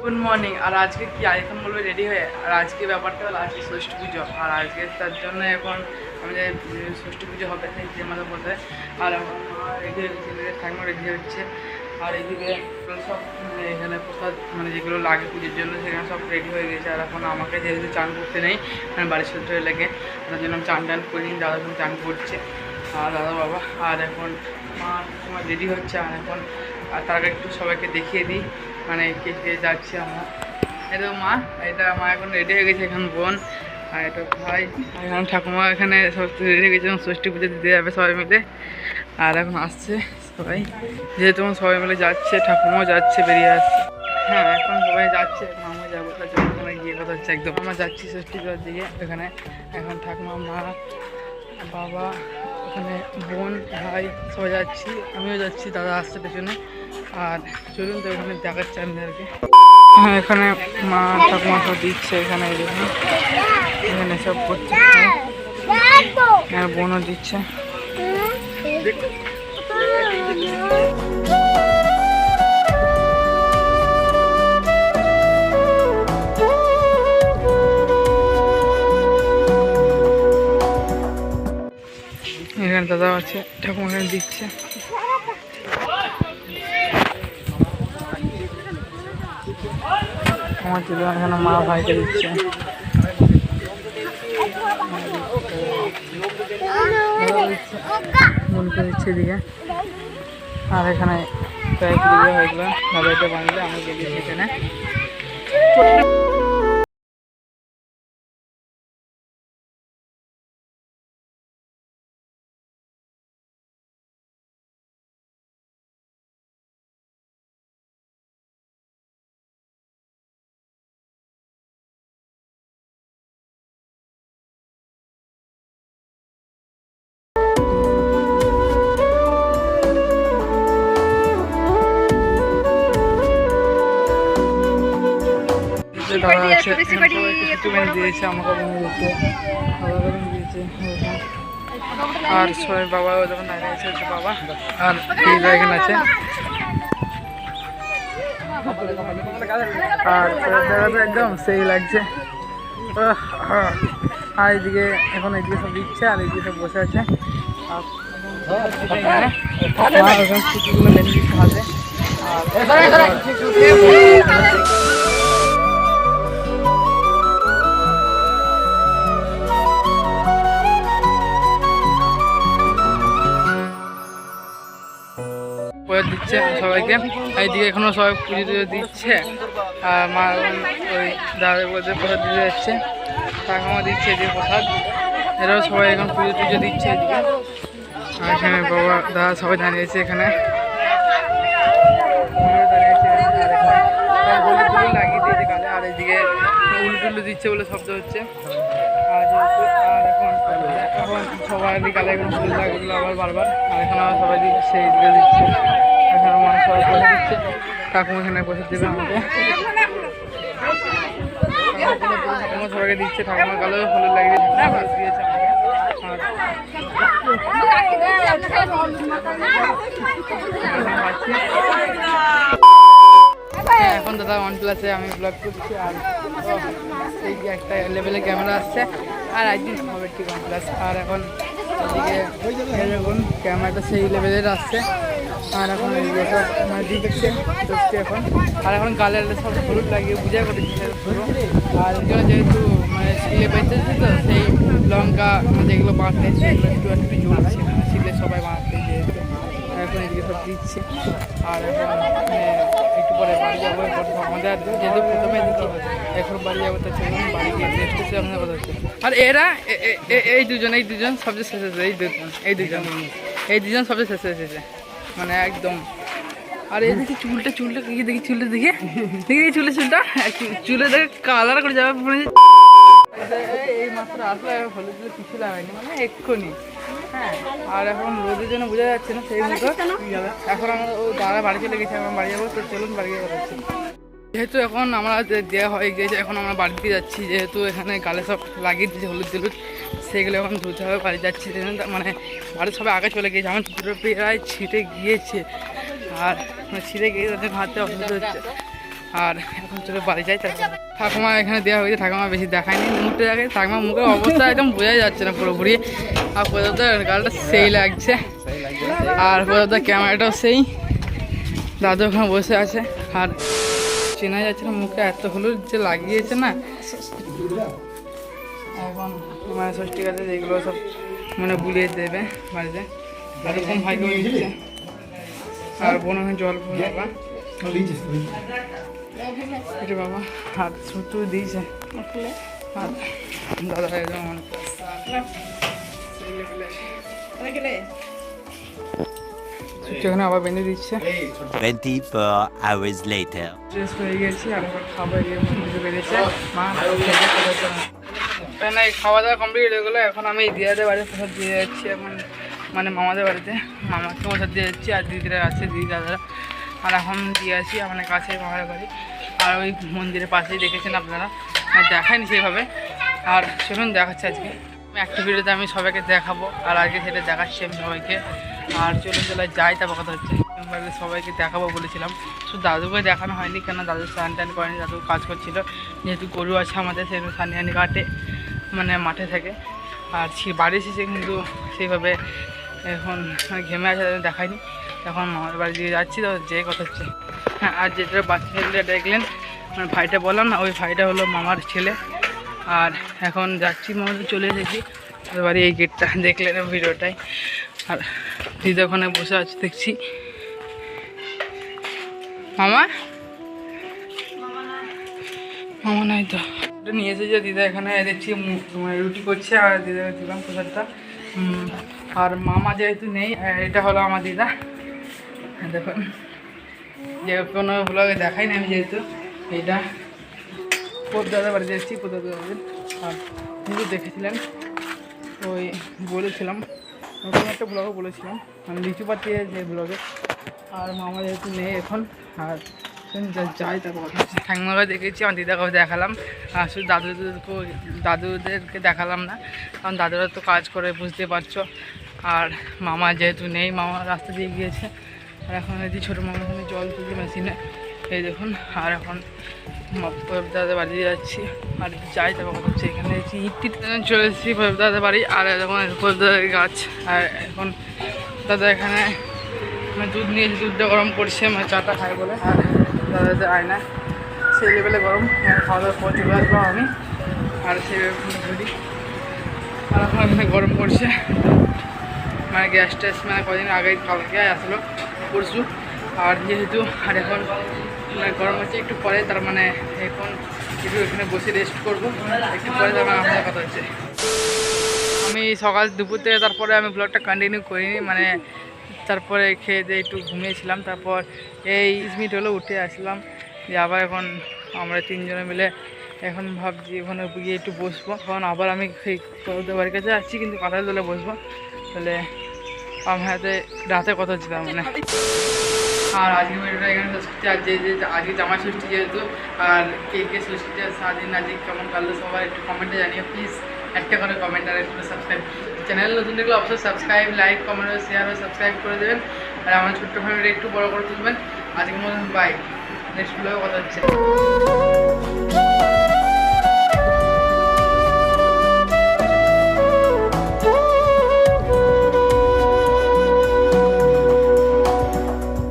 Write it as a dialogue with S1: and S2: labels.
S1: Good morning. আর আজকে কি এখন বলবে রেডি হয়ে, আর আজকে ব্যাপারটা হলো আজকে ষষ্ঠী পুজো। আর আজকে তার জন্য এখন আমাদের ষষ্ঠী পুজো হবে যে মাথা বলতে। আর এখন মা রেডি হচ্ছে, ঠাকুমা রেডি হচ্ছে। আর এইদিকে সব এখানে প্রসাদ মানে যেগুলো লাগে পুজোর জন্য সেখানে সব রেডি হয়ে গেছে। আর এখন আমাকে যেহেতু চান করতে নেই, বাড়ির সূত্রে লেগে, তার জন্য আমি চান টান করিনি, দাদা এখন চান করছে আর দাদা বাবা। আর এখন মা তোমার রেডি হচ্ছে। আর এখন আর তার আগে একটু সবাইকে দেখিয়ে দিই মানে কে কে যাচ্ছে আমার। এটা মা, এটা মা এখন রেডি হয়ে গেছে, এখন বোন, আর এটা ভাই, এখন ঠাকুমা এখানে সব রেডি হয়ে গেছে, ষষ্ঠী পুজো দিতে যাবে সবাই মিলে। আর এখন আসছে সবাই, যেহেতু সবাই মিলে যাচ্ছে, ঠাকুমাও যাচ্ছে, বেরিয়ে আসছে। হ্যাঁ এখন সবাই যাচ্ছে, মামা যাবো, তার জন্য ওখানে গিয়ে কথা হচ্ছে একদম। আমরা যাচ্ছি ষষ্ঠী পুজোর দিকে এখানে। এখন ঠাকুমা, মা, বাবা, ওখানে বোন, ভাই সবাই যাচ্ছি, আমিও যাচ্ছি, দাদা আসছে পেছনে। আর চলুন তো এখানে দেখাচ্ছি আপনাদেরকে। হ্যাঁ এখানে মা ঠাকুমা সব দিচ্ছে, এখানে এখানে সব করছে, বোনও দিচ্ছে। এখানে দাদা আছে, ঠাকুমা এখানে দিচ্ছে। আমার ছিল এখানে মা ভাইকে দিচ্ছে, বোনকে দিচ্ছে এদিকে। আর এখানে প্রায় পুজো হয়ে গেলো, দাদাইটা বাঁধলে আমি গেছি এখানে। দাদা আছে, দিয়েছে আমাকে দিয়েছে, দিয়েছে। আর সবাই বাবা যখন দাঁড়িয়ে আছে হচ্ছে বাবা, আর এখানে আছে। আর জায়গাটা একদম সেই লাগছে। আর এইদিকে এখন এইদিকে সব দিচ্ছে, আর এইদিকে সব বসে আছে। হাতে দিচ্ছে সবাইকে। এইদিকে এখনো সবাই পুজো টুজো দিচ্ছে। আর মা ওই দাদা বলতে প্রসাদ দিতে যাচ্ছে, ঠাকুমা দিচ্ছে এদিকে প্রসাদ। এরাও সবাই এখন পুজো টুজো দিচ্ছে এদিকে। আর এখানে বাবা দাদা সবাই দাঁড়িয়েছে এখানে, লাগিয়ে দিয়েছে গালে। আর এইদিকে উলু টুলু দিচ্ছে বলে শব্দ হচ্ছে। আর এখন সবাই গালে এখন ফুল লাগলো আবার বারবার। আর এখন আবার সবাই দিচ্ছে, এইদিকে দিচ্ছে। এখানে মা সবাই বসে দিচ্ছে, ঠাকুমা এখানে বসে দেবে আমাকে। ঠাকুমা সবাইকে দিচ্ছে, ঠাকুমার গালে হলুদ লাগিয়ে দিয়েছে আমাকে। এখন দাদা OnePlus-এ আমি ব্লগ করছি। আর এই একটা লেভেলে ক্যামেরা আসছে, আর একদিন হবে ঠিক OnePlus। আর এখন এদিকে দেখুন ক্যামেরাটা সেই লেভেলের আসছে। আর এখন সব দিচ্ছে এখন। আর এখন গালের সব হলুদ লাগিয়ে পূজা করেছে পুরো। আর যেহেতু মানে শিলে বেঁচেছে তো সেই লঙ্কা যেগুলো বাঁধতে সেগুলো একটু একটু জ্বলছে, শিলে সবাই বাঁধতে যেহেতু। এখন এদিকে সব দিচ্ছে। আর এখন একটু পরে বাড়ি যাবো। আমাদের যেহেতু প্রথমে দিচ্ছি, এখন বাড়ি যাবো, তো চলুন বাড়ি গিয়ে নেক্সট এসে আপনার কথা হচ্ছে। আর এরা এই দুজন সবচেয়ে শেষ এসেছে, এই দুজন সবচেয়ে শেষে এসেছে মানে একদম। আর এদিকে চুলটা কি দেখি, চুলটা দেখি চুলে দেখে কালার করে যাবে। এই মাত্র আসলে হলুদ দিলে কিছু লাগায়নি মানে এক্ষুনি। হ্যাঁ আর এখন রোদের জন্য বোঝা যাচ্ছে না সেই মতো। এখন আমরা ও দাদা বাড়ি চলে গেছে, এখন বাড়ি যাবো, তো চলুন বাড়ি গিয়ে কথা হচ্ছে। যেহেতু এখন আমরা দেওয়া হয়ে গিয়েছে, এখন আমরা বাড়িতে যাচ্ছি। যেহেতু এখানে গালে সব লাগিয়ে দিয়েছে হলুদ টলুদ, সেগুলো এখন ধুতে হবে, বাড়ি যাচ্ছি। মানে বাড়ির সবাই আগে চলে গিয়েছে, আমার দুটো প্রায় ছিটে গিয়েছে। আর ছিঁড়ে গিয়ে তাদের হাতে অসুবিধা হচ্ছে। আর এখন চলে বাড়ি যাই। তারপর ঠাকুমা এখানে দেওয়া হয়েছে, ঠাকুমা বেশি দেখায়নি মুখটা দেখে, ঠাকুমা মুখের অবস্থা একদম বোঝাই যাচ্ছে না পুরোপুরি। আর প্রদীপদার গালটা সেই লাগছে, আর প্রদীপদার ক্যামেরাটাও সেই। দাদু ওখানে বসে আছে আর চেনা যাচ্ছে না, মুখে এত হলুদ যে লাগিয়েছে না। এখন মানে ষষ্ঠী কাছে যেগুলো সব মানে বুলিয়ে দেবে বাড়িতে, এরকম ভাগ্য দিচ্ছে। আর বোন ওখানে জল বাবা এটা বাবা হাত ছুটু দিয়েছে। আর দাদা একদম আবার বেঁধে দিচ্ছে।
S2: 24 hours later.
S1: ড্রেস হয়ে গেছি আর আবার খাবার বেড়েছে মা না, খাওয়া দাওয়া কমপ্লিট হয়ে গেলো। এখন আমি দিদাদের বাড়িতে প্রসাদ দিয়ে যাচ্ছি, এখন মানে মামাদের বাড়িতে মামাকে প্রসাদ দিয়ে যাচ্ছি। আর দিদিরা আছে, দিদি দাদারা। আর এখন দিয়ে আসি মানে কাছে মামাদের বাড়ি। আর ওই মন্দিরের পাশেই দেখেছেন আপনারা, দেখায়নি সেইভাবে। আর সেখানে দেখাচ্ছে আজকে আমি একটা ভিডিওতে আমি সবাইকে দেখাবো, আর আজকে সেটা দেখাচ্ছি আমি সবাইকে। আর চলুন চলে যাই, তারপর কথা হচ্ছে সবাইকে দেখাবো বলেছিলাম। শুধু দাদুকে দেখানো হয়নি, কেন দাদু স্নান টান করেনি, দাদু কাজ করছিল। যেহেতু গরু আছে আমাদের, সেগুলো সানিয়ানি কাটে মানে মাঠে থাকে। আর বাড়ি এসেছে কিন্তু সেইভাবে এখন ঘেমে আছে, দেখায়নি। এখন মামার বাড়ি দিয়ে যাচ্ছি, তো যে কথা হচ্ছে। হ্যাঁ, আর যেটা বাচ্চা ছেলেটা দেখলেন মানে ভাইটা বললাম না, ওই ভাইটা হলো মামার ছেলে। আর এখন যাচ্ছি, মামাদের চলে এসেছি ওই বাড়ি। এই গেটটা দেখলেন ভিডিওটাই। আর দিদি ওখানে বসে আছে দেখছি। মামা মামা নাই তো, নিয়ে এসেছে দিদা। এখানে দেখছি রুটি করছে, আর দিদা দিলাম প্রসাদটা। আর মামা যেহেতু নেই, এটা হলো আমার দিদা। দেখুন, যে কোনো ব্লগে দেখাই না আমি, যেহেতু এইটা দাদার বাড়িতে এসেছি। দাদাদের আর কিন্তু দেখেছিলেন, ওই বলেছিলাম নতুন একটা ব্লগে বলেছিলাম মানে লিচু পাতি যে ব্লগে। আর মামা যেহেতু নেই এখন, আর যাই তারপর ঠাকুমাকে দেখেছি, আমার দিদাকেও দেখালাম। আর শুধু দাদুদেরকে দেখালাম না, কারণ দাদুরা তো কাজ করে বুঝতে পারছো। আর মামা যেহেতু নেই, মামা রাস্তা দিয়ে গিয়েছে। আর এখন এই যে ছোটো মামা এখানে জল তুলি মেশিনে, এই দেখুন। আর এখন দাদার বাড়ি যাচ্ছি, আর যাই তারপর কথা হচ্ছে। এখানে ইট চলে এসেছি দাদার বাড়ি। আর এখন দাদার গাছ। আর এখন দাদা এখানে মানে দুধ নিয়েছি, দুধটা গরম করছে মানে চাটা খাই বলে। আর দাদাদের আয়না সেই লেভেলে গরম। খাওয়া দাওয়ার পর চলে আসবো আমি, আর সেইভাবে ধরি। আর এখন এখানে গরম করছে মানে গ্যাস ট্যাস, মানে কদিন আগে কালকে আসলো পরশু। আর যেহেতু আর এখন মানে গরম হচ্ছে, একটু পরে তার মানে এখন একটু এখানে বসে রেস্ট করবো, একটু পরে তার মানে আমাদের কথা হচ্ছে। আমি সকাল দুপুর থেকে তারপরে আমি ব্লগটা কন্টিনিউ করিনি, মানে তারপরে খেয়ে দিয়ে একটু ঘুমিয়েছিলাম। তারপর এই 20 মিনিট হলো উঠে আসলাম, যে আবার এখন আমরা তিনজনে মিলে এখন ভাবছি ওখানে গিয়ে একটু বসবো। এখন আবার আমি সেই বাড়ির কাছে আসছি, কিন্তু কাঁঠাল দোলে বসবো। তাহলে আমার হাতে রাতে কথা হচ্ছে তার মানে। আর আজকে ভিডিওটা এখানে শেষ করছি। আর যে আজকে জামাই ষষ্ঠী যেহেতু, আর কে ষষ্ঠীটা সারাদিন আজকে কেমন কাটলো সবাই একটু কমেন্টে জানিয়ে প্লিজ। একটা করে কমেন্ট আর একটু সাবস্ক্রাইব, চ্যানেল নতুন দেখলে অবশ্যই সাবস্ক্রাইব, লাইক, কমেন্ট, শেয়ার ও সাবস্ক্রাইব করে দেবেন। আর আমার ছোট্ট ফ্যামিলিটা একটু বড় করে তুলবেন। আজকের মতন বাই, নেক্সট ভিডিও কথা হচ্ছে।